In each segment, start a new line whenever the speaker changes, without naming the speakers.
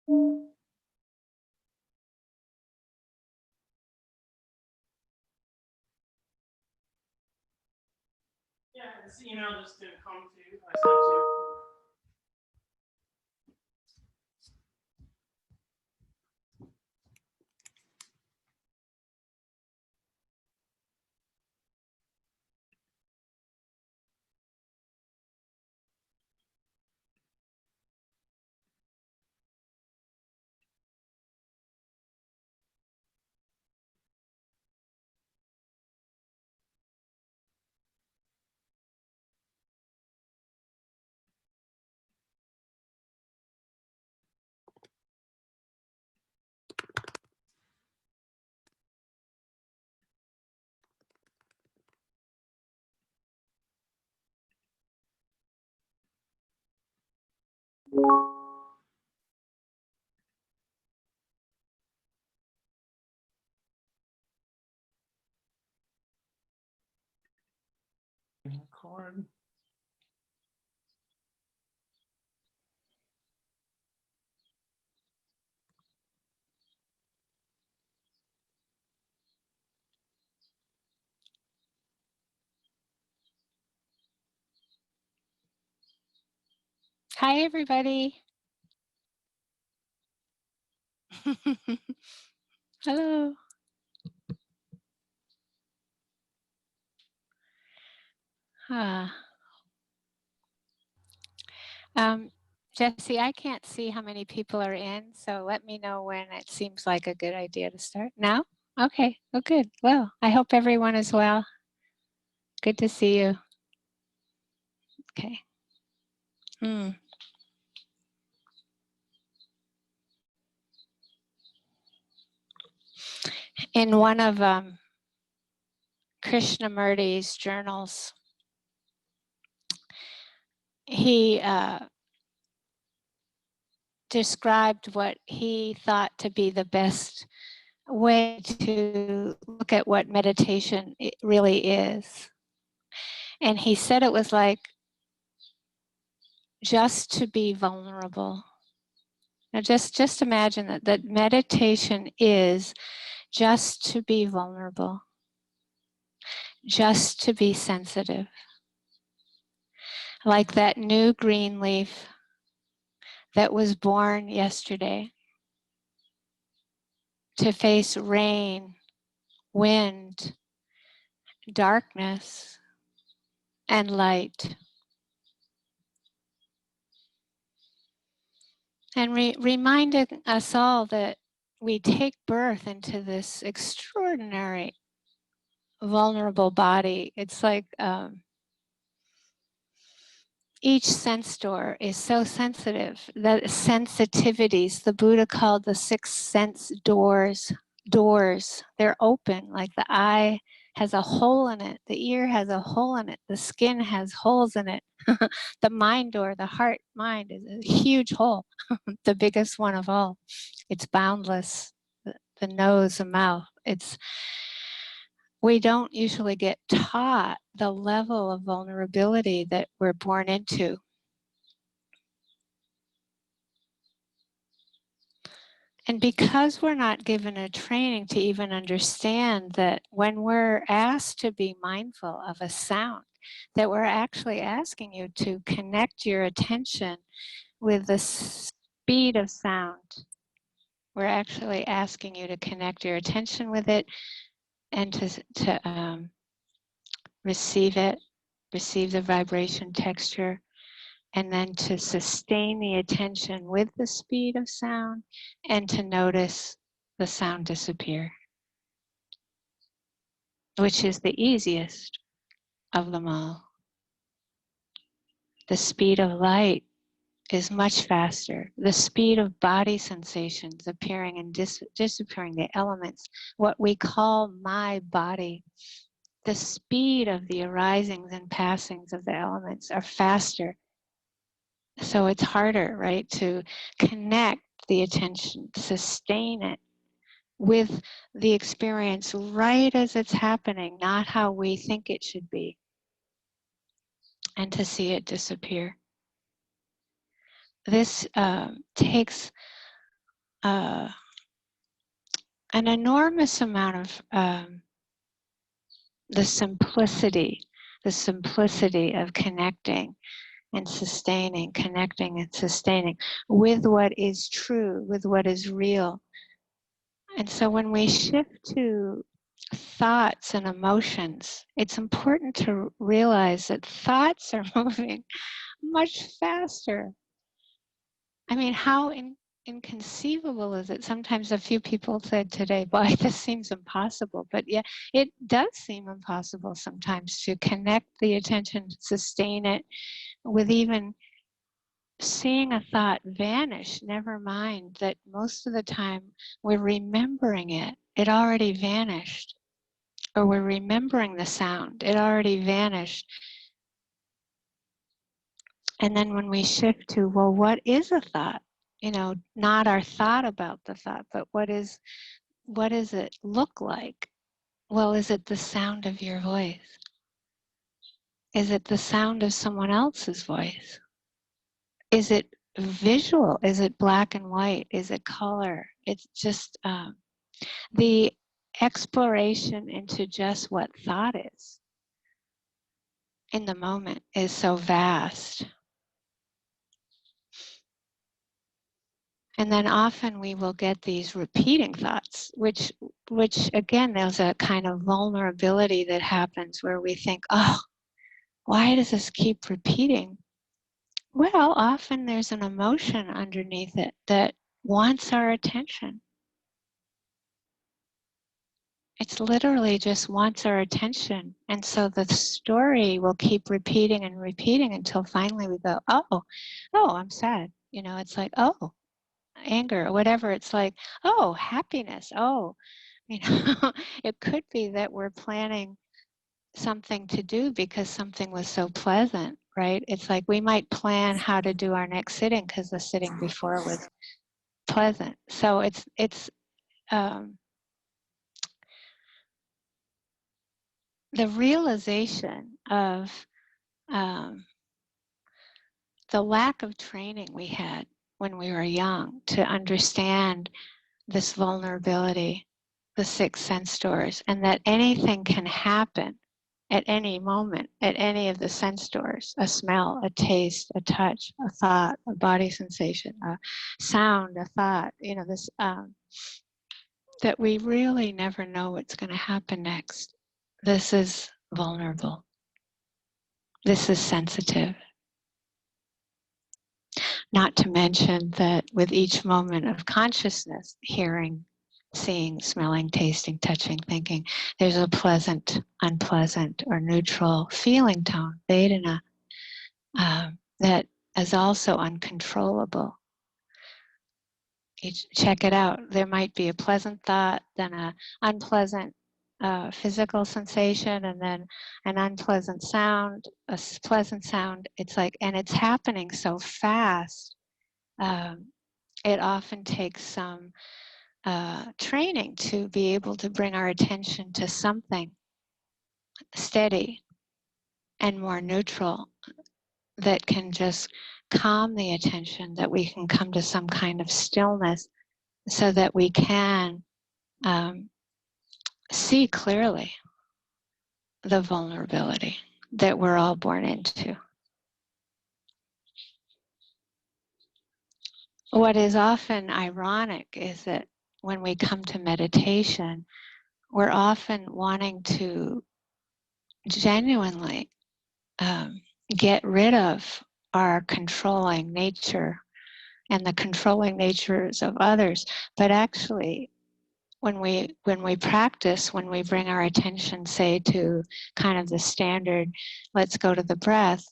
Yeah, this email just didn't come to you. I sent you. Record.
Hi, everybody. Hello. Ah. Jesse, I can't see how many people are in, so let me know when it seems like a good idea to start. Now? Okay, well, good. Well, I hope everyone is well. Good to see you. Okay. In one of Krishnamurti's journals, he described what he thought to be the best way to look at what meditation really is. And he said it was like just to be vulnerable. Now just imagine that meditation is just to be vulnerable, just to be sensitive. Like that new green leaf that was born yesterday to face rain, wind, darkness, and light. And reminding us all that we take birth into this extraordinary, vulnerable body. It's like each sense door is so sensitive. The sensitivities, the Buddha called the 6 sense doors. They're open, like the eye has a hole in it, the ear has a hole in it, the skin has holes in it. The mind door, the heart mind is a huge hole, the biggest one of all. It's boundless, the nose, the mouth. We don't usually get taught the level of vulnerability that we're born into. And because we're not given a training to even understand that when we're asked to be mindful of a sound, that we're actually asking you to connect your attention with the speed of sound. We're actually asking you to connect your attention with it and to receive it, receive the vibration texture, and then to sustain the attention with the speed of sound and to notice the sound disappear, which is the easiest of them all. The speed of light is much faster. The speed of body sensations appearing and disappearing, the elements, what we call my body, the speed of the arisings and passings of the elements are faster. So it's harder, right, to connect the attention, sustain it with the experience right as it's happening, not how we think it should be, and to see it disappear. This takes an enormous amount of the simplicity of connecting and sustaining, connecting and sustaining with what is true, with what is real. And so when we shift to thoughts and emotions, it's important to realize that thoughts are moving much faster. I mean, how inconceivable is it? Sometimes a few people said today, boy, this seems impossible. But yeah, it does seem impossible sometimes to connect the attention, sustain it with even seeing a thought vanish. Never mind that most of the time we're remembering it. It already vanished. Or we're remembering the sound. It already vanished. And then when we shift to, well, what is a thought? You know, not our thought about the thought, but what does it look like? Well, is it the sound of your voice? Is it the sound of someone else's voice? Is it visual? Is it black and white? Is it color? It's just the exploration into just what thought is in the moment is so vast. And then often we will get these repeating thoughts, which again, there's a kind of vulnerability that happens where we think, oh, why does this keep repeating? Well, often there's an emotion underneath it that wants our attention. It's literally just wants our attention. And so the story will keep repeating and repeating until finally we go, oh, I'm sad. You know, it's like, oh, anger or whatever. It's like, oh, happiness. Oh, you know, it could be that we're planning something to do because something was so pleasant, right? It's like we might plan how to do our next sitting because the sitting before was pleasant. So it's the realization of the lack of training we had when we were young to understand this vulnerability, the six sense doors, and that anything can happen at any moment, at any of the sense doors, a smell, a taste, a touch, a thought, a body sensation, a sound, a thought, you know, this, that we really never know what's going to happen next. This is vulnerable. This is sensitive. Not to mention that with each moment of consciousness, hearing, seeing, smelling, tasting, touching, thinking, there's a pleasant, unpleasant, or neutral feeling tone, Vedana, that is also uncontrollable. You check it out. There might be a pleasant thought, then an unpleasant physical sensation, and then an unpleasant sound, a pleasant sound. It's like, and it's happening so fast. It often takes some training to be able to bring our attention to something steady and more neutral that can just calm the attention, that we can come to some kind of stillness so that we can see clearly the vulnerability that we're all born into. What is often ironic is that when we come to meditation, we're often wanting to genuinely get rid of our controlling nature and the controlling natures of others. But actually, when we practice, when we bring our attention, say, to kind of the standard, let's go to the breath,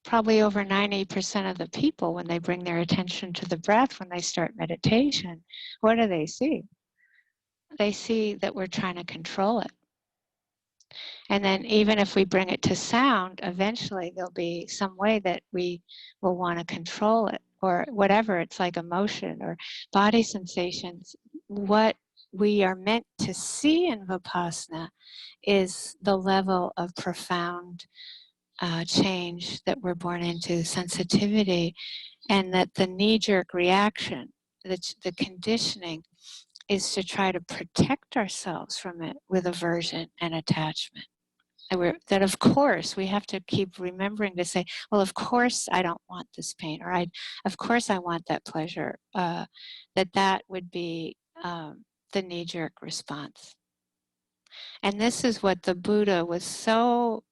probably over 90% of the people, when they bring their attention to the breath, when they start meditation, what do they see? They see that we're trying to control it. And then even if we bring it to sound, eventually there'll be some way that we will want to control it, or whatever. It's like emotion or body sensations. What we are meant to see in Vipassana is the level of profound change that we're born into, sensitivity, and that the knee-jerk reaction the conditioning is to try to protect ourselves from it with aversion and attachment. That of course we have to keep remembering to say, well, of course I don't want this pain, or of course I want that pleasure. That would be the knee-jerk response. And this is what the Buddha was so,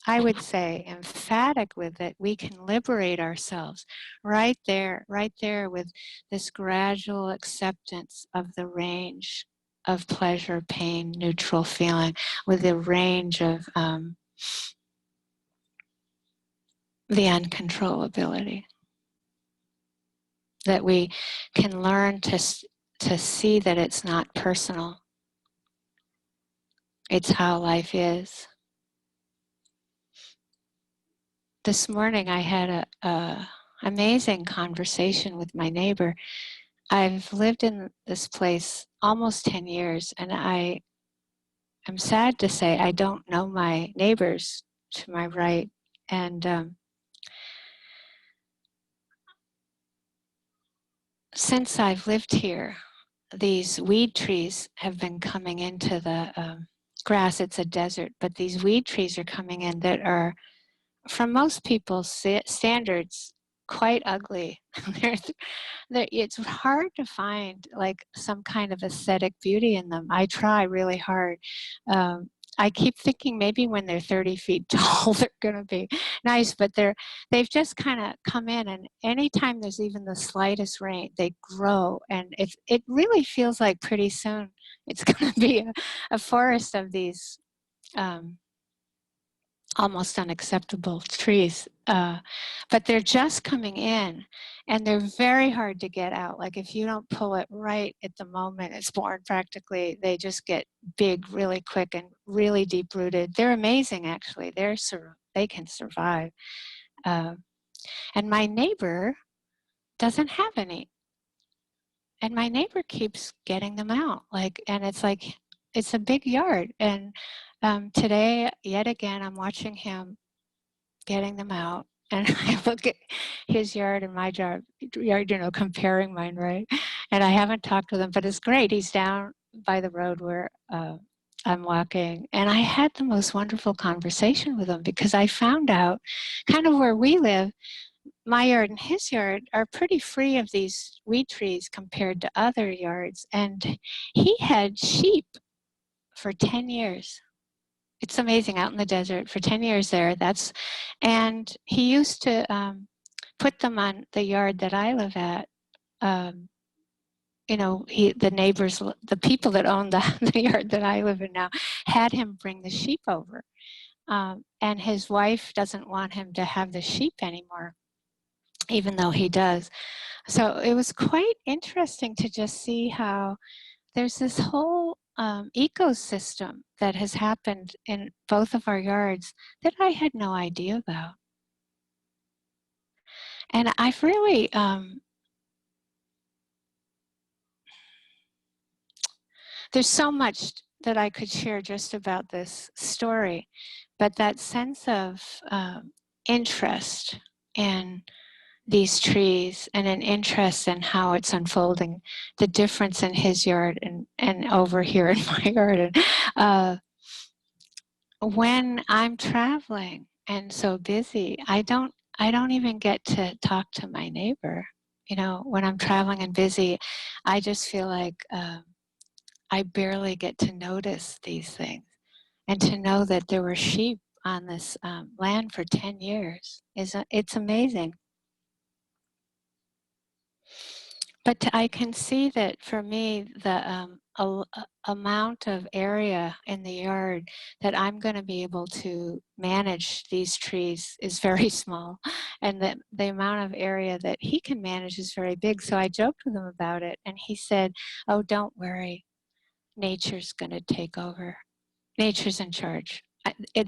I would say, emphatic with, that we can liberate ourselves right there with this gradual acceptance of the range of pleasure, pain, neutral feeling, with the range of the uncontrollability. That we can learn to see that it's not personal. It's how life is. This morning I had a amazing conversation with my neighbor. I've lived in this place almost 10 years, and I am sad to say I don't know my neighbors to my right. And since I've lived here, these weed trees have been coming into the grass. It's a desert, but these weed trees are coming in that are, from most people's standards, quite ugly. It's hard to find like some kind of aesthetic beauty in them. I try really hard. I keep thinking maybe when they're 30 feet tall, they're going to be nice, but they've just kind of come in, and anytime there's even the slightest rain, they grow, and it really feels like pretty soon it's going to be a forest of these almost unacceptable trees, but they're just coming in, and they're very hard to get out. Like if you don't pull it right at the moment it's born, practically they just get big really quick and really deep rooted. They're amazing, actually. They can survive, and my neighbor doesn't have any, and my neighbor keeps getting them out, and it's a big yard, and today yet again I'm watching him getting them out, and I look at his yard and my yard, comparing mine, right? And I haven't talked to him, but it's great. He's down by the road where I'm walking, and I had the most wonderful conversation with him, because I found out kind of where we live, my yard and his yard are pretty free of these weed trees compared to other yards, and he had sheep for 10 years. It's amazing, out in the desert for 10 years there. And he used to put them on the yard that I live at. The neighbors, the people that own the yard that I live in now, had him bring the sheep over. And his wife doesn't want him to have the sheep anymore, even though he does. So it was quite interesting to just see how there's this whole ecosystem that has happened in both of our yards that I had no idea about. And I've really, there's so much that I could share just about this story, but that sense of interest in these trees, and an interest in how it's unfolding, the difference in his yard and over here in my yard. And when I'm traveling and so busy, I don't even get to talk to my neighbor. When I'm traveling and busy, I just feel like I barely get to notice these things. And to know that there were sheep on this land for 10 years it's amazing. But I can see that for me, the amount of area in the yard that I'm going to be able to manage these trees is very small, and that the amount of area that he can manage is very big. So I joked with him about it, and he said, "Oh, don't worry, nature's going to take over. Nature's in charge.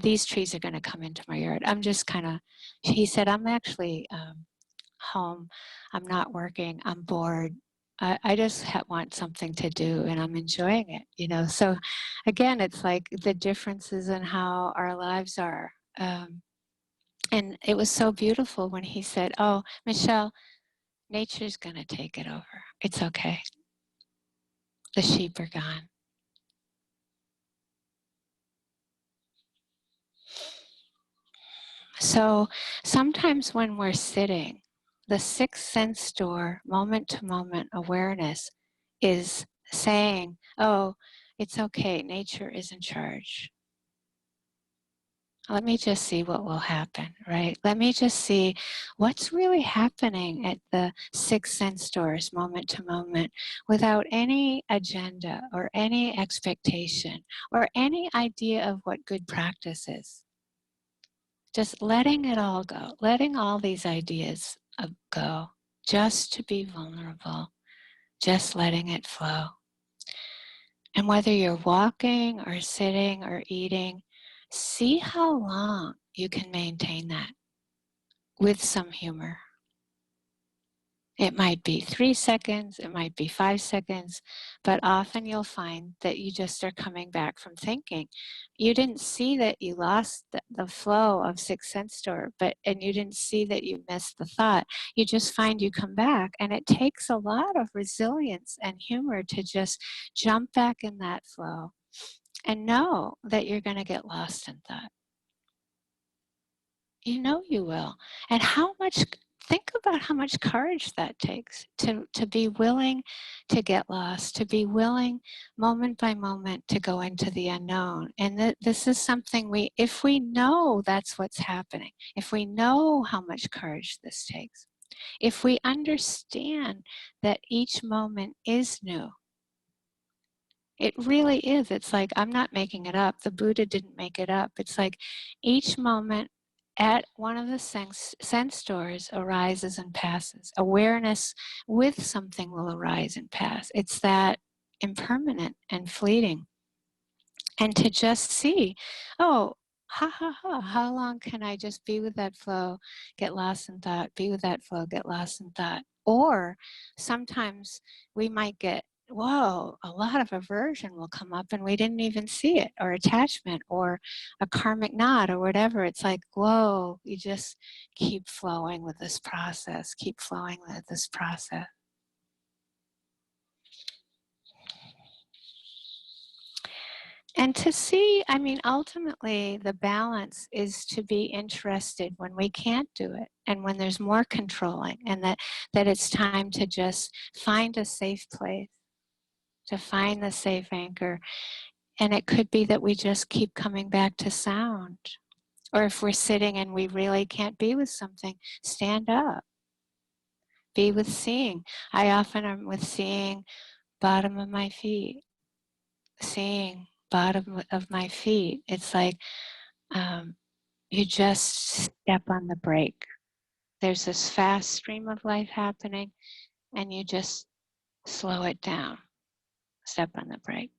These trees are going to come into my yard." I'm just kind of, he said, "I'm actually home. I'm not working. I'm bored. I just want something to do, and I'm enjoying it." So again, it's like the differences in how our lives are. And it was so beautiful when he said, "Oh, Michele, Nature's going to take it over. It's okay. The sheep are gone. So sometimes when we're sitting, the sixth sense door, moment to moment awareness, is saying, oh, it's okay, nature is in charge. Let me just see what will happen, right? Let me just see what's really happening at the sixth sense doors, moment to moment, without any agenda or any expectation or any idea of what good practice is. Just letting it all go, letting all these ideas go, just to be vulnerable, just letting it flow. And whether you're walking or sitting or eating, see how long you can maintain that with some humor. It might be 3 seconds, it might be 5 seconds, but often you'll find that you just are coming back from thinking. You didn't see that you lost the flow of sixth sense door, and you didn't see that you missed the thought. You just find you come back, and it takes a lot of resilience and humor to just jump back in that flow and know that you're going to get lost in thought. You know you will. And think about how much courage that takes to be willing to get lost, to be willing moment by moment to go into the unknown. And this is something if we know that's what's happening, if we know how much courage this takes, if we understand that each moment is new, it really is. It's like, I'm not making it up. The Buddha didn't make it up. It's like each moment at one of the sense doors arises and passes. Awareness with something will arise and pass. It's that impermanent and fleeting. And to just see, oh, how long can I just be with that flow, get lost in thought, be with that flow, get lost in thought? Or sometimes we might get, whoa, a lot of aversion will come up and we didn't even see it, or attachment, or a karmic knot, or whatever. It's like, whoa, you just keep flowing with this process, keep flowing with this process. And to see, I mean, ultimately, the balance is to be interested when we can't do it and when there's more controlling, and that it's time to just find a safe place, to find the safe anchor. And it could be that we just keep coming back to sound. Or if we're sitting and we really can't be with something, stand up. Be with seeing. I often am with seeing bottom of my feet, seeing bottom of my feet. It's like, you just step on the brake. There's this fast stream of life happening, and you just slow it down, step on the brake.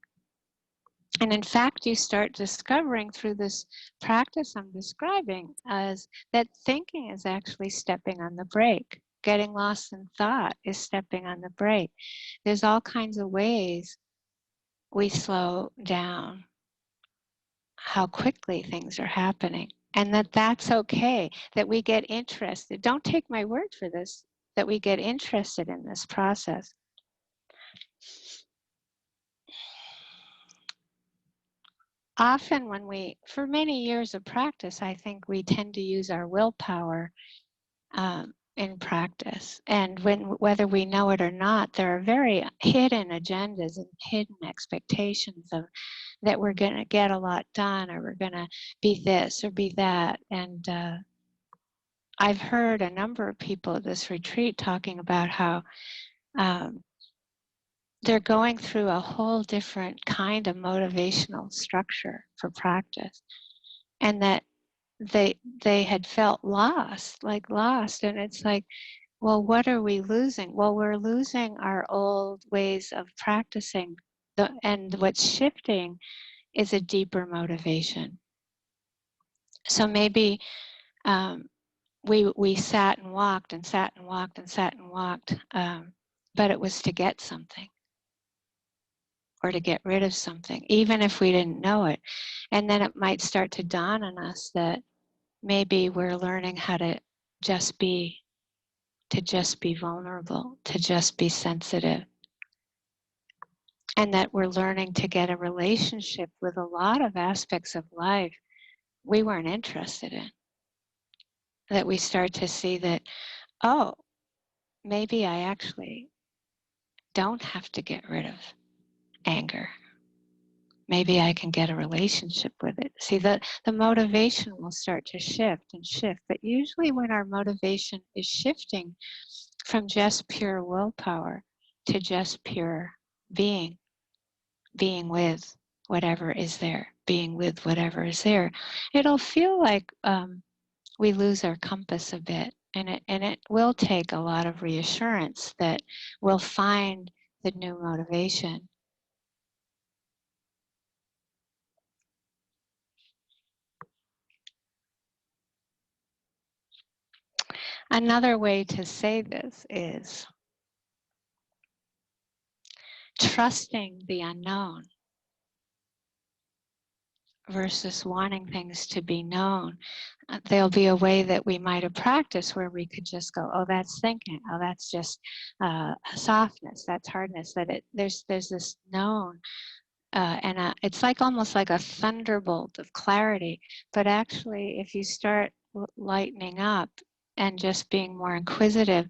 And in fact, you start discovering through this practice I'm describing as that thinking is actually stepping on the brake. Getting lost in thought is stepping on the brake. There's all kinds of ways we slow down how quickly things are happening, and that's okay, that we get interested. Don't take my word for this, that we get interested in this process. Often for many years of practice, I think we tend to use our willpower in practice. And whether we know it or not, there are very hidden agendas and hidden expectations of that we're going to get a lot done, or we're going to be this or be that. And I've heard a number of people at this retreat talking about how they're going through a whole different kind of motivational structure for practice, and that they had felt lost, and it's like, well, what are we losing? Well, we're losing our old ways of practicing, and what's shifting is a deeper motivation. So maybe we sat and walked and sat and walked and sat and walked, but it was to get something or to get rid of something, even if we didn't know it. And then it might start to dawn on us that maybe we're learning how to just be, to just be vulnerable, to just be sensitive. And that we're learning to get a relationship with a lot of aspects of life we weren't interested in. That we start to see that, oh, maybe I actually don't have to get rid of anger. Maybe I can get a relationship with it. See, the motivation will start to shift and shift. But usually when our motivation is shifting from just pure willpower to just pure being, being with whatever is there, being with whatever is there, it'll feel like we lose our compass a bit. And it will take a lot of reassurance that we'll find the new motivation. Another way to say this is trusting the unknown versus wanting things to be known. There'll be a way that we might have practiced where we could just go, oh, that's thinking, oh, that's just softness, that's hardness, that there's this known, it's like almost like a thunderbolt of clarity. But actually, if you start lightening up and just being more inquisitive,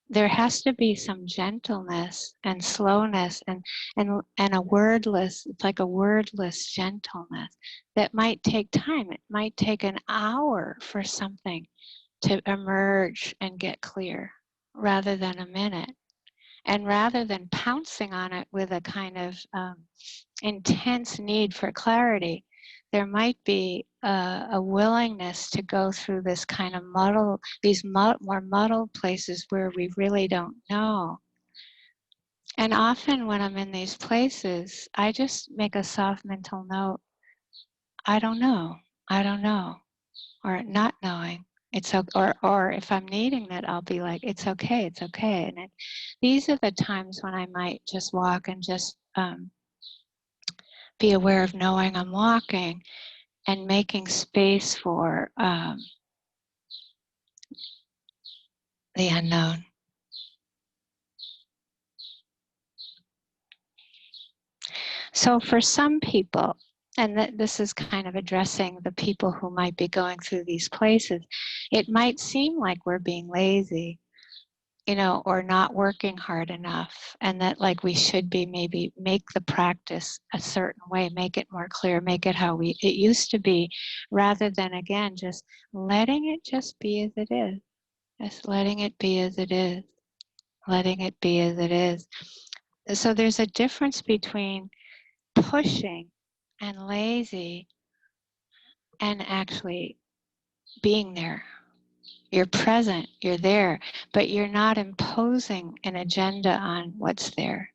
there has to be some gentleness and slowness and a wordless, it's like a wordless gentleness that might take time. It might take an hour for something to emerge and get clear rather than a minute. And rather than pouncing on it with a kind of intense need for clarity, there might be a willingness to go through this kind of muddle, these more muddled places where we really don't know. And often when I'm in these places, I just make a soft mental note, I don't know, or not knowing. It's okay, or if I'm needing it, I'll be like, it's okay. And these are the times when I might just walk and just be aware of knowing I'm walking and making space for the unknown. So for some people, and this is kind of addressing the people who might be going through these places, it might seem like we're being lazy, or not working hard enough, and that like we should be maybe make the practice a certain way, make it more clear, make it how it used to be, rather than again just letting it just be as it is. Just letting it be as it is. Letting it be as it is. So there's a difference between pushing and lazy and actually being there. You're present, you're there, but you're not imposing an agenda on what's there.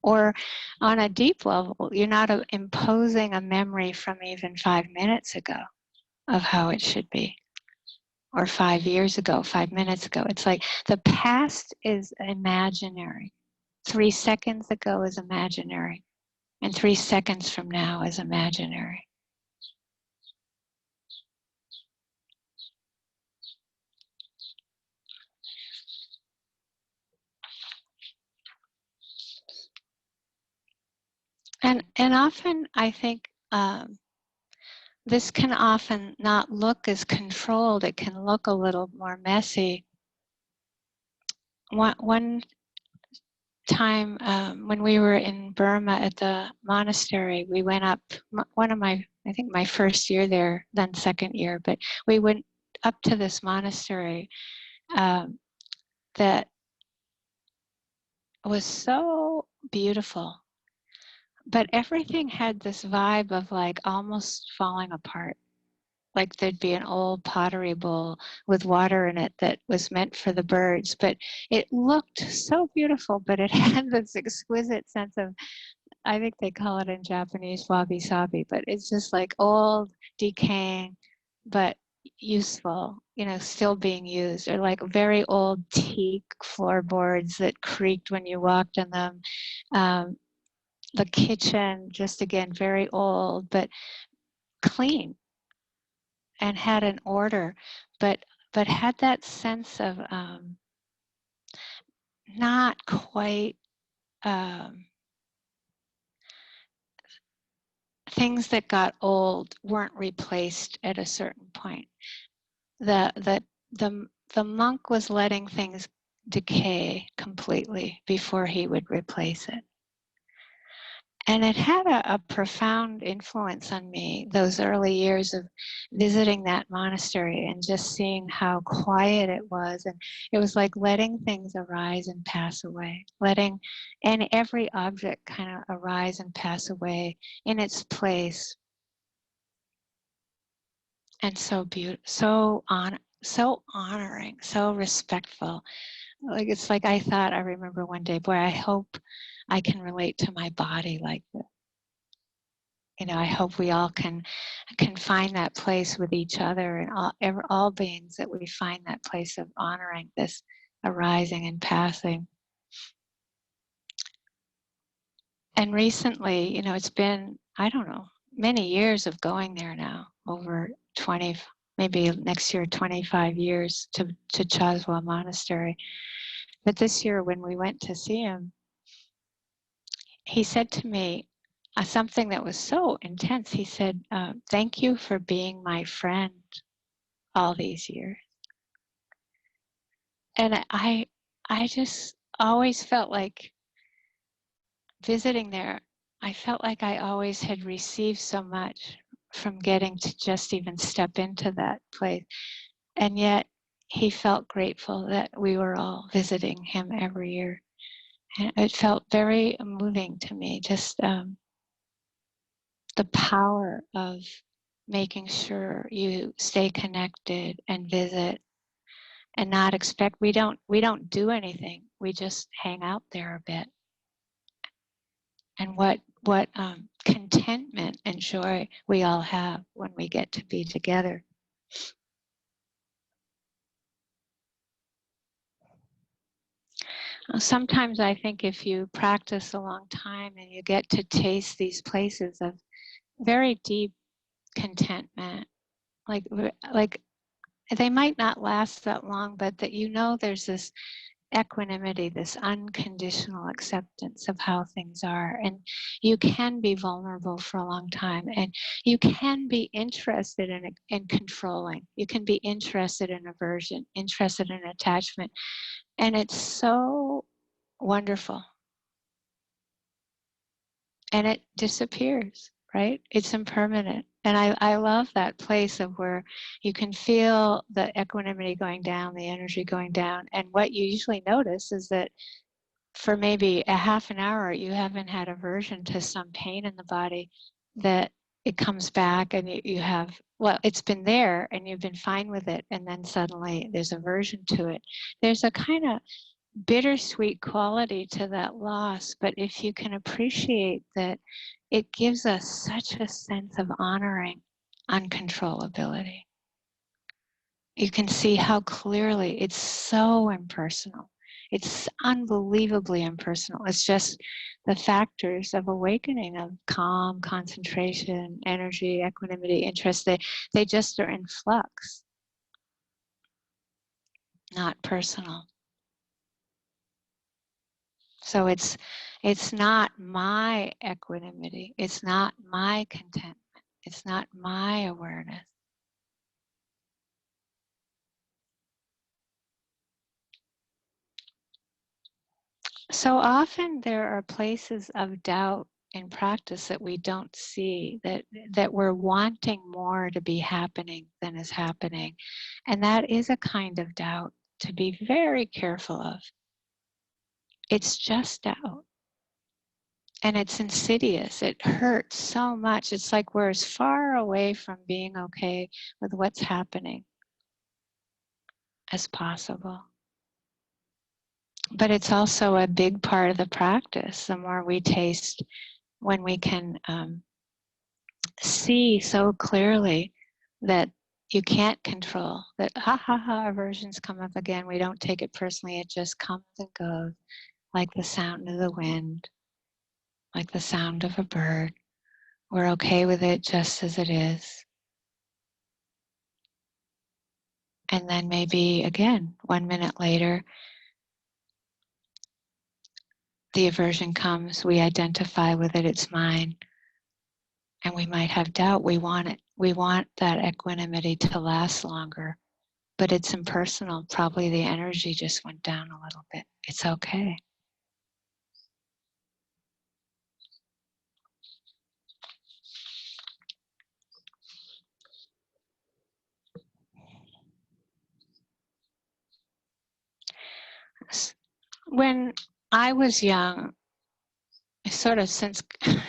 Or on a deep level, you're not imposing a memory from even 5 minutes ago of how it should be. Or 5 years ago, 5 minutes ago. It's like the past is imaginary. 3 seconds ago is imaginary. And 3 seconds from now is imaginary. And often I think this can often not look as controlled. It can look a little more messy. One time when we were in Burma at the monastery, we went up, I think my first year there, then second year, but we went up to this monastery that was so beautiful. But everything had this vibe of like almost falling apart. Like there'd be an old pottery bowl with water in it that was meant for the birds, but it looked so beautiful, but it had this exquisite sense of, I think they call it in Japanese wabi sabi, but it's just like old, decaying, but useful, still being used, or like very old teak floorboards that creaked when you walked in them. The kitchen, just again, very old, but clean and had an order, but had that sense of not quite, things that got old weren't replaced at a certain point. The monk was letting things decay completely before he would replace it. And it had a profound influence on me, those early years of visiting that monastery and just seeing how quiet it was. And it was like letting things arise and pass away, and every object kind of arise and pass away in its place. And so beautiful, so honoring, so respectful. Like it's like I remember one day, boy, I hope I can relate to my body like this. I hope we all can find that place with each other and all beings, that we find that place of honoring this arising and passing. And recently, it's been, I don't know, many years of going there now, over 20, maybe next year, 25 years to Chaswa Monastery. But this year when we went to see him, he said to me something that was so intense. He said, thank you for being my friend all these years. And I just always felt like visiting there, I felt like I always had received so much from getting to just even step into that place. And yet he felt grateful that we were all visiting him every year. And it felt very moving to me, just the power of making sure you stay connected and visit and not expect, we don't do anything. We just hang out there a bit. And what contentment and joy we all have when we get to be together. Sometimes I think if you practice a long time and you get to taste these places of very deep contentment, like they might not last that long, but that there's this equanimity, this unconditional acceptance of how things are. And you can be vulnerable for a long time, and you can be interested in controlling. You can be interested in aversion, interested in attachment. And it's so wonderful. And it disappears, right? It's impermanent. And I love that place of where you can feel the equanimity going down, the energy going down. And what you usually notice is that for maybe a half an hour, you haven't had aversion to some pain in the body, that it comes back and you have, well, it's been there and you've been fine with it. And then suddenly there's aversion to it. There's a kind of bittersweet quality to that loss. But if you can appreciate that, it gives us such a sense of honoring uncontrollability. You can see how clearly it's so impersonal. It's unbelievably impersonal. It's just the factors of awakening, of calm, concentration, energy, equanimity, interest. They just are in flux, not personal. So it's not my equanimity. It's not my contentment. It's not my awareness. So often there are places of doubt in practice that we don't see, that we're wanting more to be happening than is happening. And that is a kind of doubt to be very careful of. It's just doubt. And it's insidious. It hurts so much. It's like we're as far away from being okay with what's happening as possible. But it's also a big part of the practice. The more we taste, when we can see so clearly that you can't control, that aversions come up again. We don't take it personally. It just comes and goes, like the sound of the wind, like the sound of a bird. We're okay with it just as it is. And then maybe again, 1 minute later, the aversion comes, we identify with it, it's mine, and we might have doubt. We want it. We want that equanimity to last longer, but it's impersonal. Probably the energy just went down a little bit. It's okay. When I was young, sort of since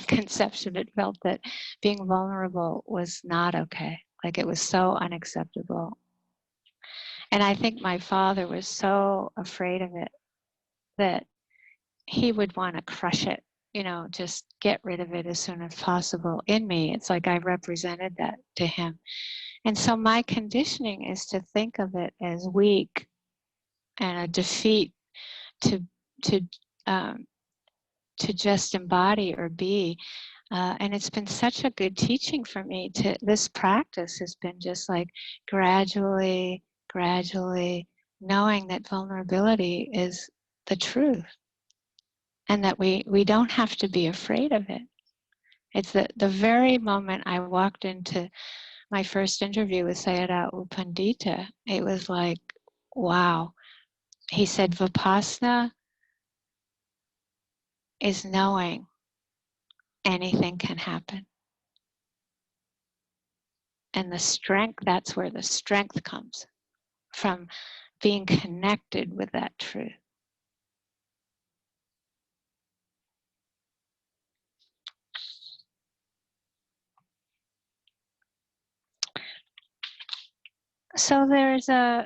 conception, it felt that being vulnerable was not okay. Like it was so unacceptable. And I think my father was so afraid of it that he would want to crush it, you know, just get rid of it as soon as possible in me. It's like I represented that to him. And so my conditioning is to think of it as weak and a defeat to to um, to just embody or be. And it's been such a good teaching for me. To this practice has been just like gradually knowing that vulnerability is the truth, and that we don't have to be afraid of it. It's the very moment I walked into my first interview with Sayadaw U Pandita, it was like, wow. He said, Vipassana is knowing anything can happen. And the strength, that's where the strength comes from, being connected with that truth. So the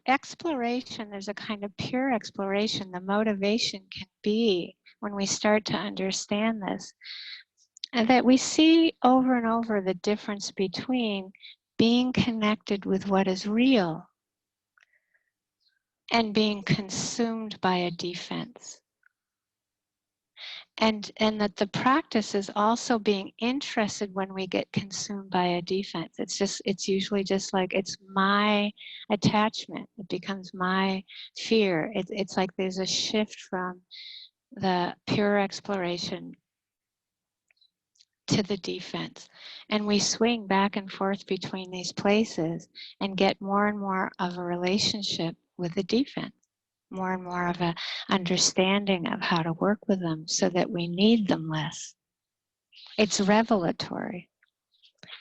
exploration, there's a kind of pure exploration. The motivation can be, when we start to understand this, and that we see over and over the difference between being connected with what is real and being consumed by a defense. And that the practice is also being interested when we get consumed by a defense. It's usually just like, it's my attachment. It becomes my fear. It's like there's a shift from the pure exploration to the defense. And we swing back and forth between these places and get more and more of a relationship with the defense, more and more of a understanding of how to work with them so that we need them less. It's revelatory.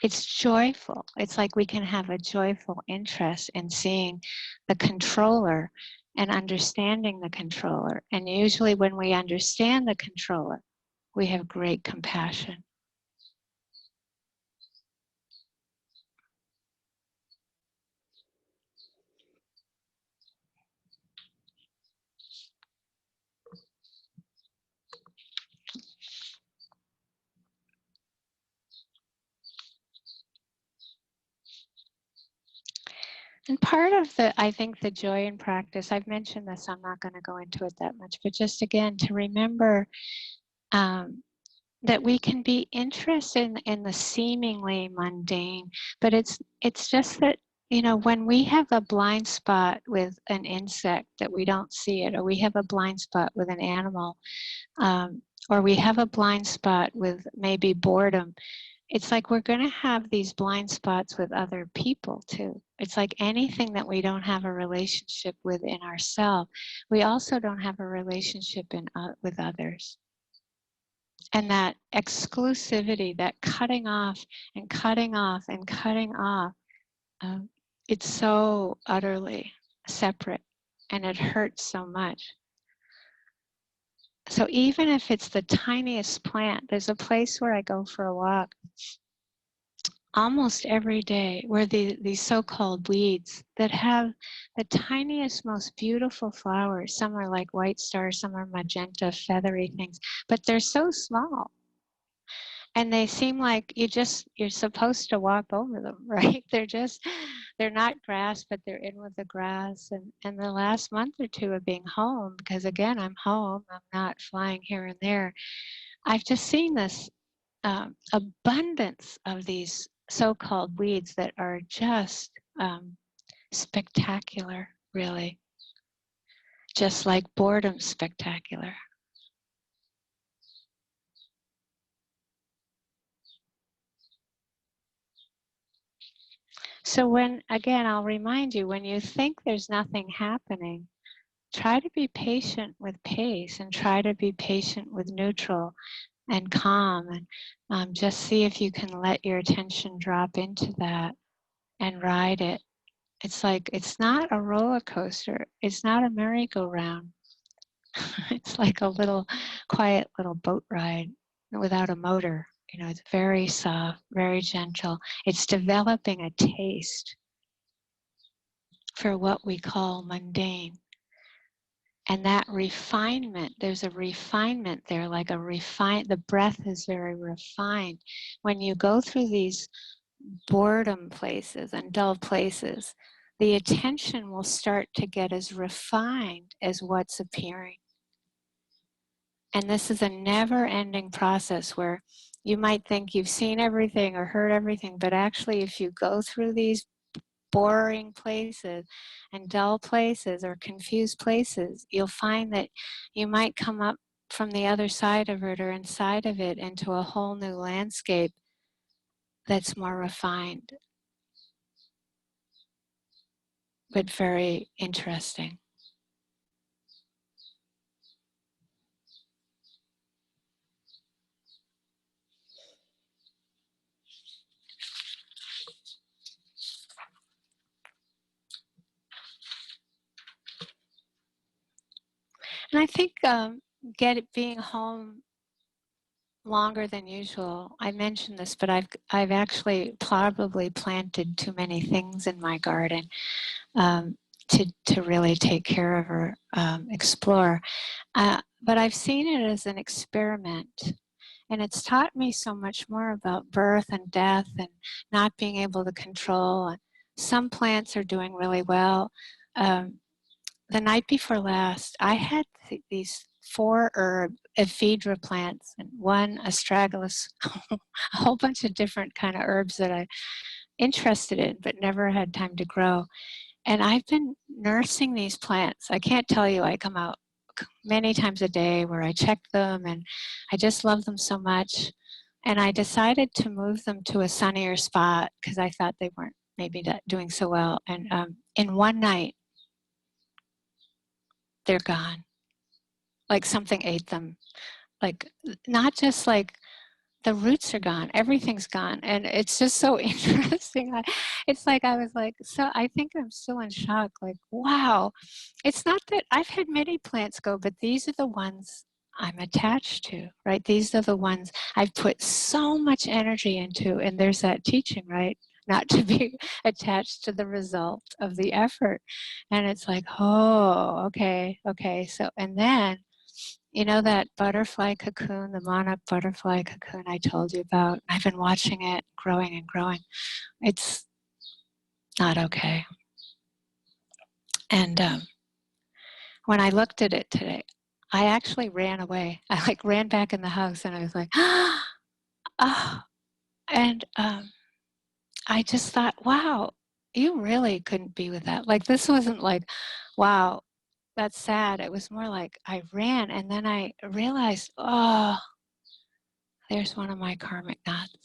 It's joyful. It's like we can have a joyful interest in seeing the controller and understanding the controller. And usually when we understand the controller, we have great compassion. And part of I think the joy in practice, I've mentioned this, I'm not going to go into it that much, but just again, to remember that we can be interested in the seemingly mundane, but it's just that, you know, when we have a blind spot with an insect that we don't see it, or we have a blind spot with an animal, or we have a blind spot with maybe boredom, it's like we're going to have these blind spots with other people too. It's like anything that we don't have a relationship with in ourselves, we also don't have a relationship with others. And that exclusivity, that cutting off and cutting off and cutting off, it's so utterly separate, and it hurts so much. So even if it's the tiniest plant, there's a place where I go for a walk almost every day where these so-called weeds that have the tiniest, most beautiful flowers. Some are like white stars, some are magenta, feathery things, but they're so small. And they seem like you're supposed to walk over them, right? They're not grass, but they're in with the grass. And the last month or two of being home, because again, I'm home, I'm not flying here and there, I've just seen this abundance of these so-called weeds that are just spectacular, really. Just like boredom spectacular. So when, again, I'll remind you, when you think there's nothing happening, try to be patient with pace and try to be patient with neutral and calm, and just see if you can let your attention drop into that and ride it. It's like, it's not a roller coaster. It's not a merry-go-round. It's like a little quiet little boat ride without a motor. You know, it's very soft, very gentle. It's developing a taste for what we call mundane. And that refinement, there's a refinement there, like the breath is very refined. When you go through these boredom places and dull places, the attention will start to get as refined as what's appearing. And this is a never-ending process where you might think you've seen everything or heard everything, but actually if you go through these boring places and dull places or confused places, you'll find that you might come up from the other side of it or inside of it into a whole new landscape that's more refined, but very interesting. And I think being home longer than usual. I mentioned this, but I've actually probably planted too many things in my garden to really take care of or explore. But I've seen it as an experiment, and it's taught me so much more about birth and death and not being able to control. And some plants are doing really well. The night before last, I had these 4 ephedra plants and 1 astragalus, a whole bunch of different kind of herbs that I'm interested in but never had time to grow. And I've been nursing these plants. I can't tell you, I come out many times a day where I check them, and I just love them so much. And I decided to move them to a sunnier spot because I thought they weren't maybe doing so well. And in one night, they're gone. Like something ate them. Like, not just like the roots are gone, everything's gone. And it's just so interesting. It's like I was like, so I think I'm still in shock. Like, wow. It's not that I've had many plants go, but these are the ones I'm attached to, right? These are the ones I've put so much energy into. And there's that teaching, right? Not to be attached to the result of the effort. And it's like, oh, okay. So, and then, you know, that butterfly cocoon, the monarch butterfly cocoon I told you about? I've been watching it growing and growing. It's not okay. And when I looked at it today, I actually ran away. I like ran back in the house and I was like, oh. And I just thought, wow, you really couldn't be with that. Like, this wasn't like, wow, that's sad. It was more like I ran and then I realized, oh, there's one of my karmic knots.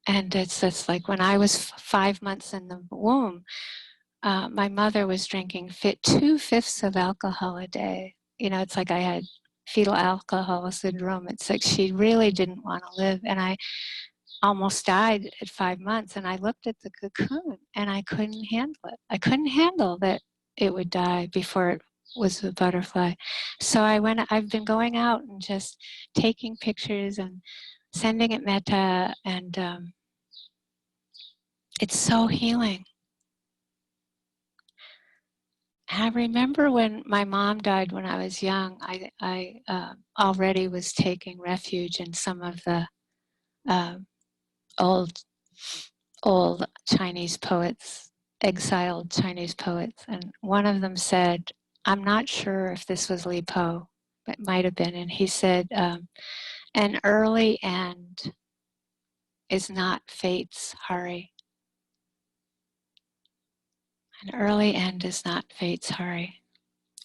And it's just like when I was 5 months in the womb, my mother was drinking 2/5 of alcohol a day. You know, it's like I had fetal alcohol syndrome. It's like she really didn't want to live. And I almost died at 5 months. And I looked at the cocoon and I couldn't handle it. I couldn't handle that it would die before it was a butterfly. So I've been going out and just taking pictures and sending it metta, and it's so healing. I remember when my mom died when I was young, I already was taking refuge in some of the old Chinese poets, exiled Chinese poets. And one of them said, I'm not sure if this was Li Po, but it might have been. And he said, an early end is not fate's hurry. An early end is not fate's hurry.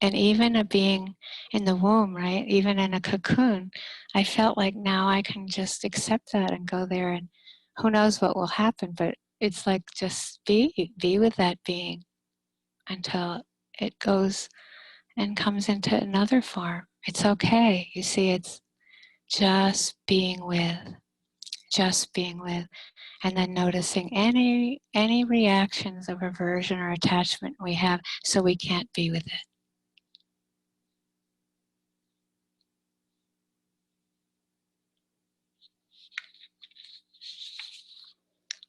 And even a being in the womb, right? Even in a cocoon, I felt like now I can just accept that and go there and who knows what will happen, but it's like just be with that being until it goes and comes into another form. It's okay. You see, it's just being with, and then noticing any reactions of aversion or attachment we have, so we can't be with it.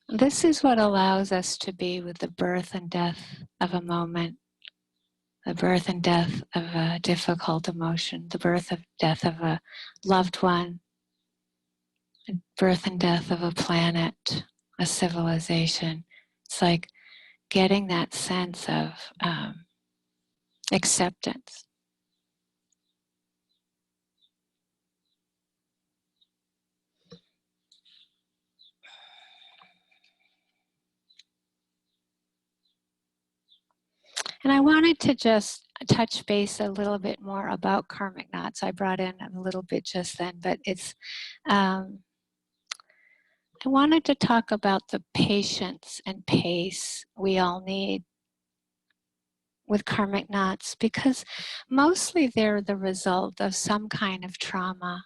This is what allows us to be with the birth and death of a moment, the birth and death of a difficult emotion, the birth and death of a loved one, the birth and death of a planet, a civilization. It's like getting that sense of acceptance. And I wanted to just touch base a little bit more about karmic knots. I brought in a little bit just then, but it's, I wanted to talk about the patience and pace we all need with karmic knots, because mostly they're the result of some kind of trauma.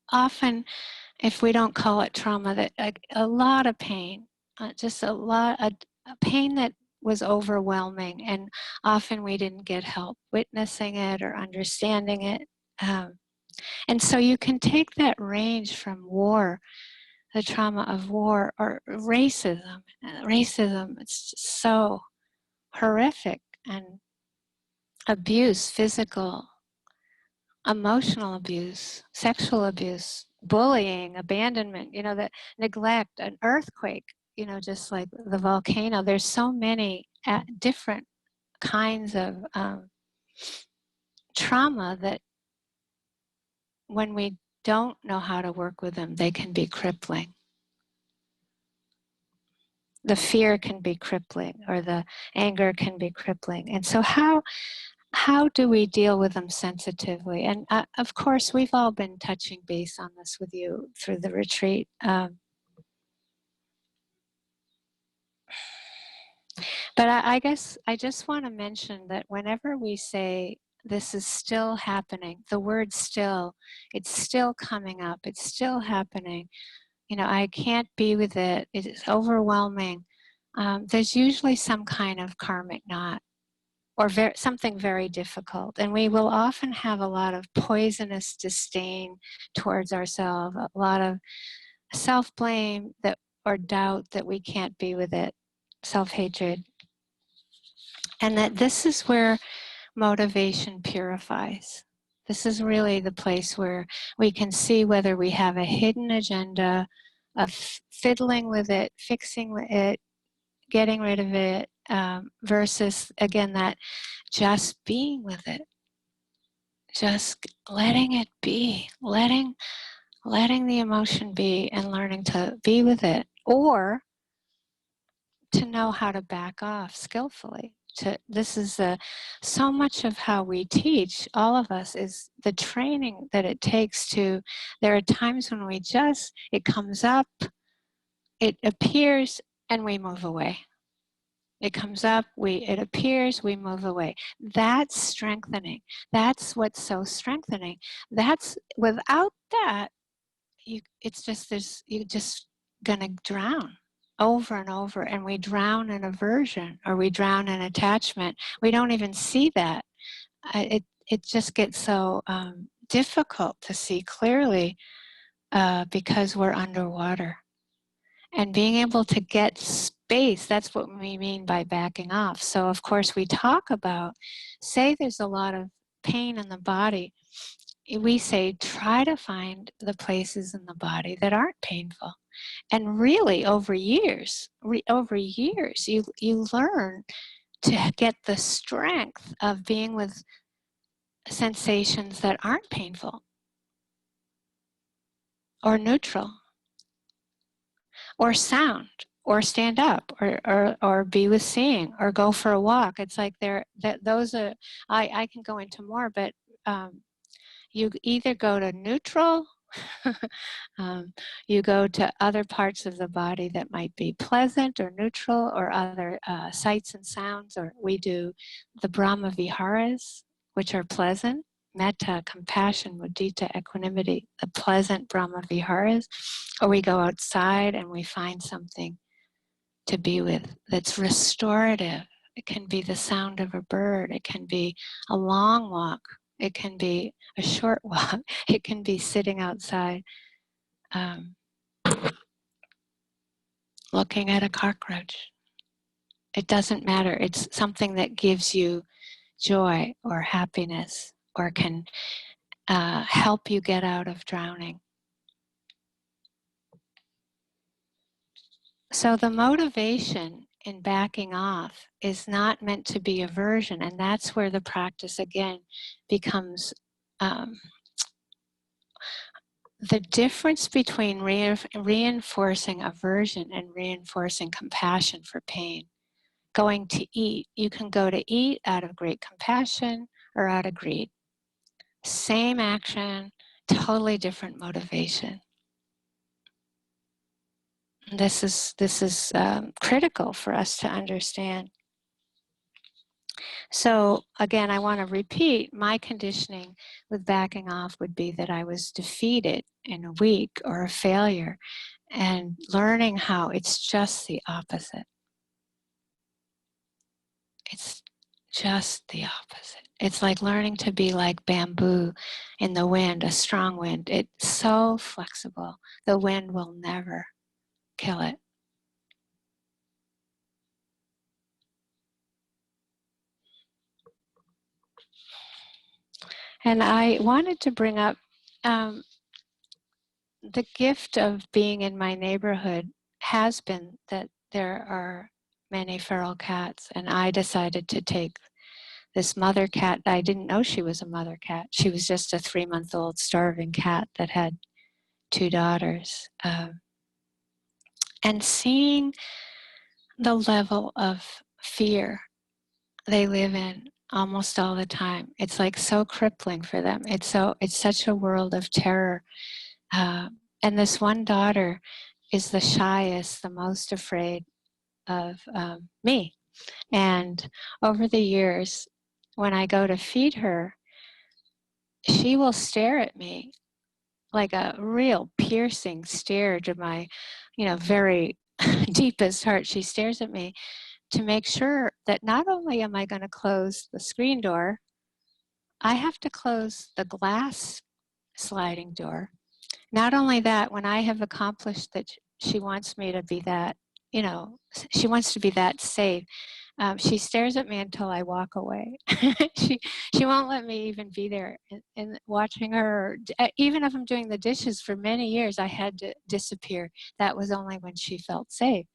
Often, if we don't call it trauma, that a lot of pain, just a pain that was overwhelming, and often we didn't get help witnessing it or understanding it. And so you can take that range from war, the trauma of war, or racism. Racism, it's just so horrific, and abuse, physical, emotional abuse, sexual abuse, bullying, abandonment, the neglect, an earthquake, just like the volcano. There's so many different kinds of trauma that when we don't know how to work with them, they can be crippling. The fear can be crippling, or the anger can be crippling. And so how do we deal with them sensitively? And of course, we've all been touching base on this with you through the retreat. But I guess I just want to mention that whenever we say this is still happening, the word still, it's still coming up, it's still happening. I can't be with it, it is overwhelming. There's usually some kind of karmic knot, or something very difficult. And we will often have a lot of poisonous disdain towards ourselves, a lot of self-blame or doubt that we can't be with it, self-hatred. And that this is where motivation purifies. This is really the place where we can see whether we have a hidden agenda of fiddling with it, fixing it, getting rid of it, versus, again, that just being with it, just letting it be, letting the emotion be, and learning to be with it, or to know how to back off skillfully. This is so much of how we teach, all of us, is the training that it takes to. There are times when it comes up, it appears, and we move away. It comes up, it appears, we move away. That's strengthening. That's what's so strengthening. That's, without that, you're just gonna drown over and over, and we drown in aversion, or we drown in attachment. We don't even see that. It just gets so difficult to see clearly because we're underwater. And being able to get space, that's what we mean by backing off. So of course we talk about, say there's a lot of pain in the body, we say try to find the places in the body that aren't painful. And really over years, you learn to get the strength of being with sensations that aren't painful or neutral, or sound, or stand up, or be with seeing, or go for a walk. It's like those are, I can go into more, but you either go to neutral, You go to other parts of the body that might be pleasant or neutral, or other sights and sounds, or we do the Brahma Viharas, which are pleasant, metta, compassion, mudita, equanimity, the pleasant Brahma Viharas, or we go outside and we find something to be with that's restorative. It can be the sound of a bird. It can be a long walk. It can be a short walk. It can be sitting outside looking at a cockroach. It doesn't matter. It's something that gives you joy or happiness, or can help you get out of drowning. So the motivation in backing off is not meant to be aversion, and that's where the practice again becomes the difference between reinforcing aversion and reinforcing compassion for pain. Going to eat, you can go to eat out of great compassion or out of greed. Same action, totally different motivation. This is critical for us to understand. So again, I want to repeat, my conditioning with backing off would be that I was defeated and weak or a failure, and learning how it's just the opposite. It's just the opposite. It's like learning to be like bamboo in the wind, a strong wind. It's so flexible. The wind will never kill it. And I wanted to bring up the gift of being in my neighborhood has been that there are many feral cats, and I decided to take this mother cat. I didn't know she was a mother cat. She was just a 3-month-old starving cat that had 2 daughters. And seeing the level of fear they live in almost all the time, it's like so crippling for them. It's such a world of terror. And this one daughter is the shyest, the most afraid of me. And over the years, when I go to feed her, she will stare at me like a real piercing stare to my, very deepest heart. She stares at me to make sure that not only am I going to close the screen door, I have to close the glass sliding door. Not only that, when I have accomplished that, she wants me to be that, she wants to be that safe. She stares at me until I walk away. she won't let me even be there. And watching her, even if I'm doing the dishes for many years, I had to disappear. That was only when she felt safe.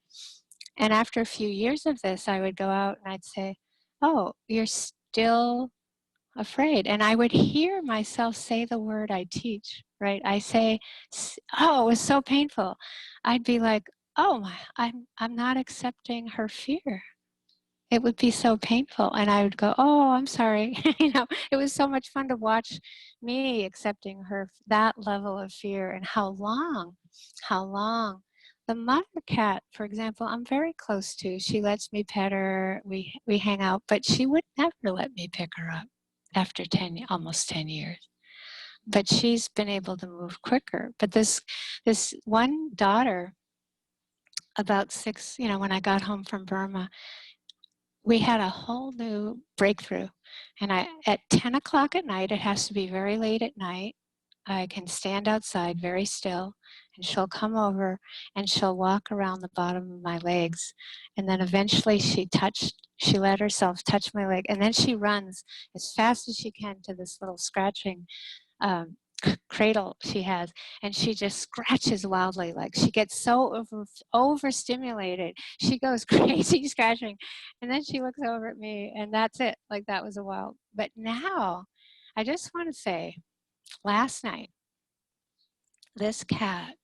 And after a few years of this, I would go out and I'd say, "Oh, you're still afraid." And I would hear myself say the word I teach, right? I say, "Oh, it was so painful." I'd be like, "Oh, I'm not accepting her fear. It would be so painful." And I would go, "Oh, I'm sorry." It was so much fun to watch me accepting that level of fear, and how long. The mother cat, for example, I'm very close to. She lets me pet her, we hang out, but she would never let me pick her up after almost 10 years. But she's been able to move quicker. But this one daughter, about 6, when I got home from Burma, we had a whole new breakthrough. And at 10 o'clock at night, it has to be very late at night, I can stand outside very still, and she'll come over and she'll walk around the bottom of my legs. And then eventually she let herself touch my leg, and then she runs as fast as she can to this little scratching cradle she has, and she just scratches wildly. Like, she gets so overstimulated, she goes crazy scratching, and then she looks over at me, and that's it. Like, that was a while. But now, I just want to say, last night, this cat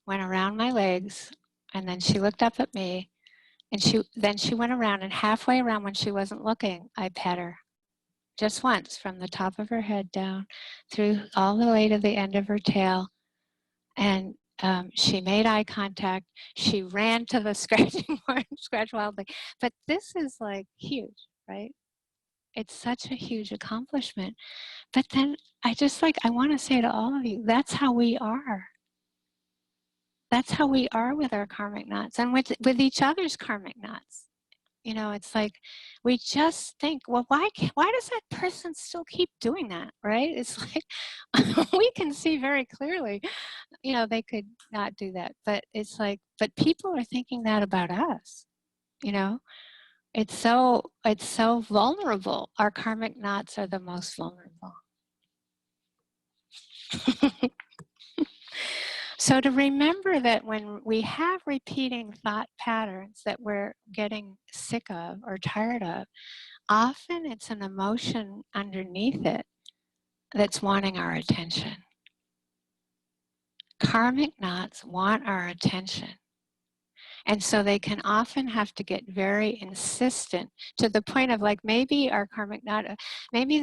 went around my legs, and then she looked up at me, and then she went around, and halfway around, when she wasn't looking, I pet her. just once, from the top of her head down through all the way to the end of her tail. And she made eye contact. She ran to the scratching board, scratch wildly. But this is like huge, right? It's such a huge accomplishment. But then I want to say to all of you, that's how we are. That's how we are with our karmic knots and with each other's karmic knots. You know, it's like we just think, well, why does that person still keep doing that, right? It's like we can see very clearly, you know, they could not do that. But it's like, but people are thinking that about us, you know? It's so vulnerable. Our karmic knots are the most vulnerable. So to remember that when we have repeating thought patterns that we're getting sick of or tired of, often it's an emotion underneath it that's wanting our attention. Karmic knots want our attention. And so they can often have to get very insistent to the point of like maybe our karmic knot, maybe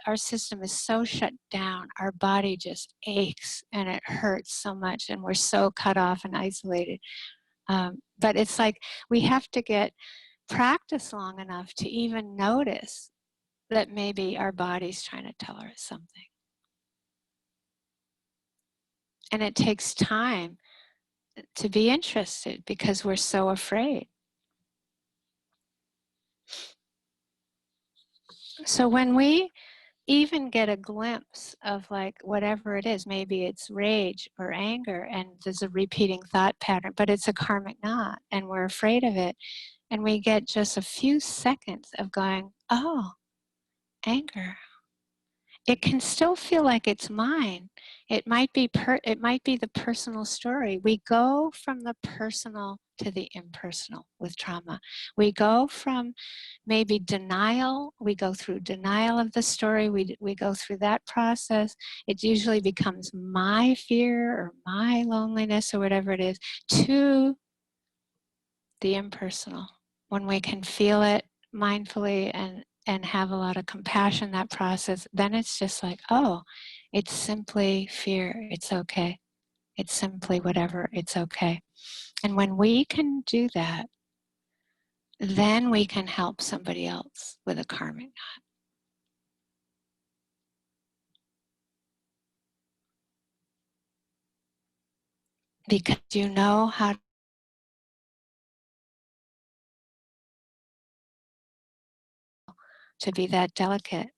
our system is so shut down, our body just aches and it hurts so much and we're so cut off and isolated. But it's like we have to get practice long enough to even notice that maybe our body's trying to tell us something. And it takes time to be interested because we're so afraid. So when we even get a glimpse of like whatever it is, maybe it's rage or anger and there's a repeating thought pattern, but it's a karmic knot and we're afraid of it. And we get just a few seconds of going, oh, anger. It can still feel like it's mine. It might be the personal story. We go from the personal to the impersonal with trauma. We go from maybe denial. We go through denial of the story. We go through that process. It usually becomes my fear or my loneliness or whatever it is to the impersonal. When we can feel it mindfully and have a lot of compassion, that process, then it's just like, oh, it's simply fear. It's okay. It's simply whatever. It's okay. And when we can do that, then we can help somebody else with a karmic knot. Because you know how to be that delicate.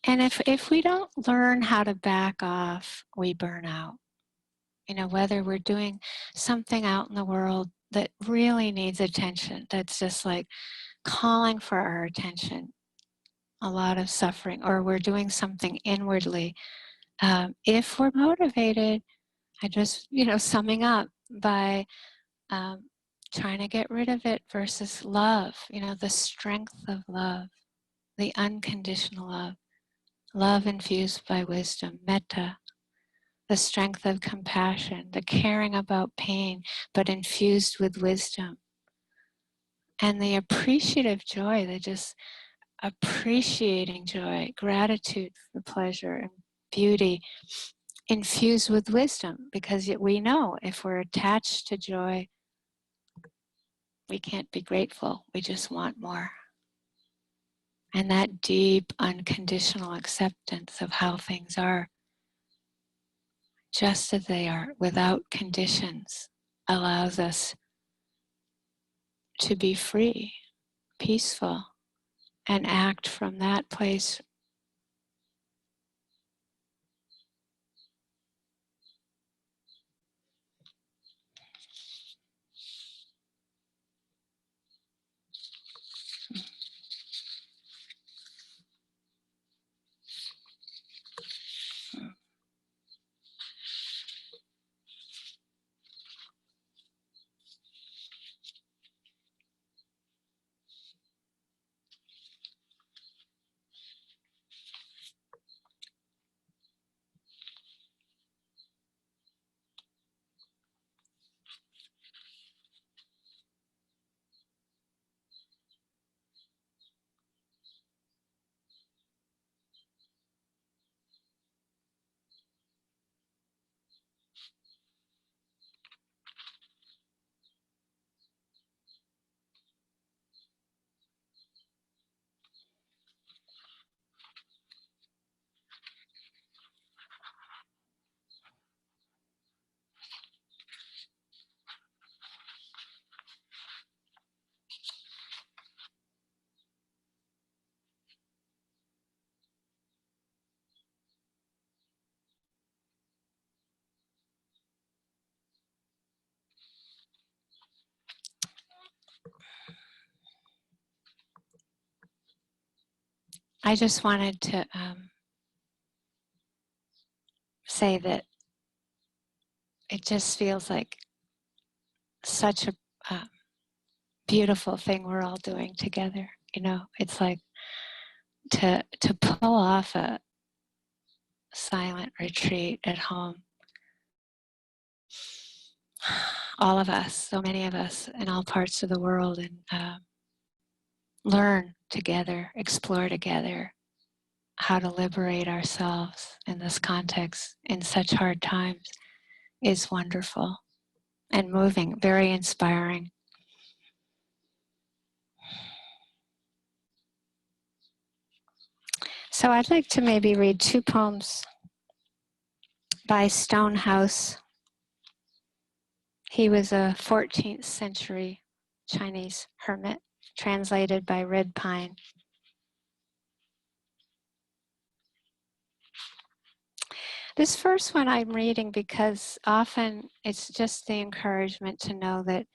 And if we don't learn how to back off, we burn out. You know, whether we're doing something out in the world that really needs attention, that's just like calling for our attention, a lot of suffering, or we're doing something inwardly. If we're motivated, I just, you know, summing up by trying to get rid of it versus love, you know, the strength of love, the unconditional love, love infused by wisdom, metta, the strength of compassion, the caring about pain, but infused with wisdom, and the appreciative joy, the just appreciating joy, gratitude for pleasure and beauty, infused with wisdom, because we know if we're attached to joy, we can't be grateful. We just want more. And that deep, unconditional acceptance of how things are, just as they are, without conditions, allows us to be free, peaceful, and act from that place. I just wanted to say that it just feels like such a beautiful thing we're all doing together. You know, it's like to pull off a silent retreat at home. All of us, so many of us in all parts of the world, and learn together, explore together how to liberate ourselves in this context in such hard times is wonderful and moving, very inspiring. So I'd like to maybe read 2 poems by Stonehouse. He was a 14th century Chinese hermit, translated by Red Pine. This first one I'm reading because often it's just the encouragement to know that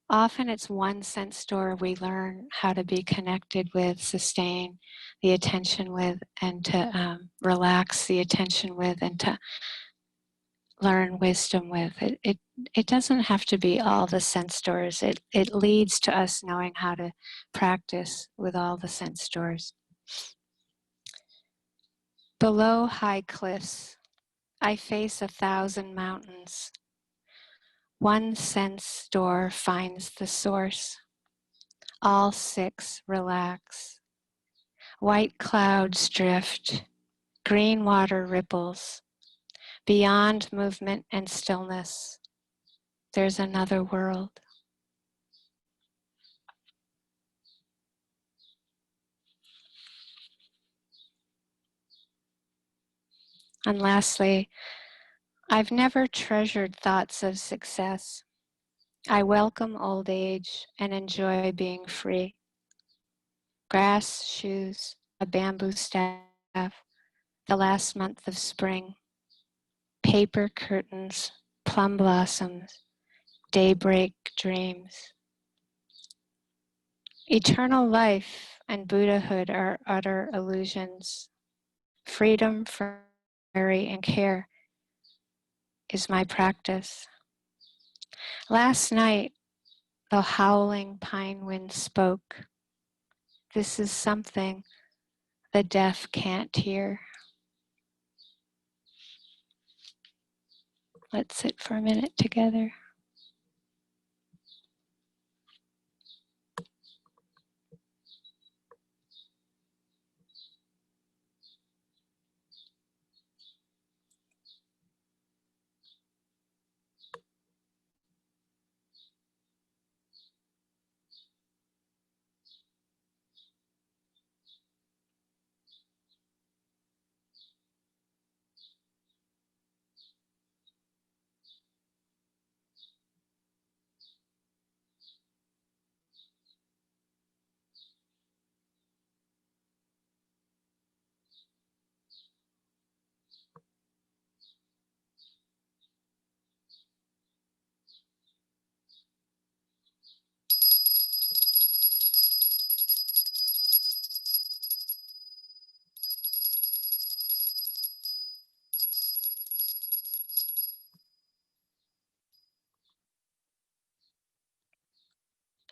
often it's one sense door we learn how to be connected with, sustain the attention with, and to relax the attention with, and to learn wisdom with. It doesn't have to be all the sense doors. It leads to us knowing how to practice with all the sense doors. Below high cliffs, I face 1,000 mountains. One sense door finds the source. All 6 relax. White clouds drift. Green water ripples. Beyond movement and stillness, there's another world. And lastly, I've never treasured thoughts of success. I welcome old age and enjoy being free. Grass, shoes, a bamboo staff, the last month of spring, paper curtains, plum blossoms, daybreak dreams. Eternal life and Buddhahood are utter illusions. Freedom from worry and care is my practice. Last night, the howling pine wind spoke. This is something the deaf can't hear. Let's sit for a minute together.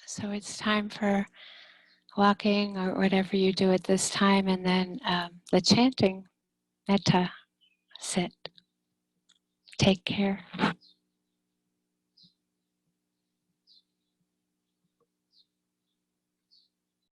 So it's time for walking or whatever you do at this time, and then the chanting, metta, sit. Take care.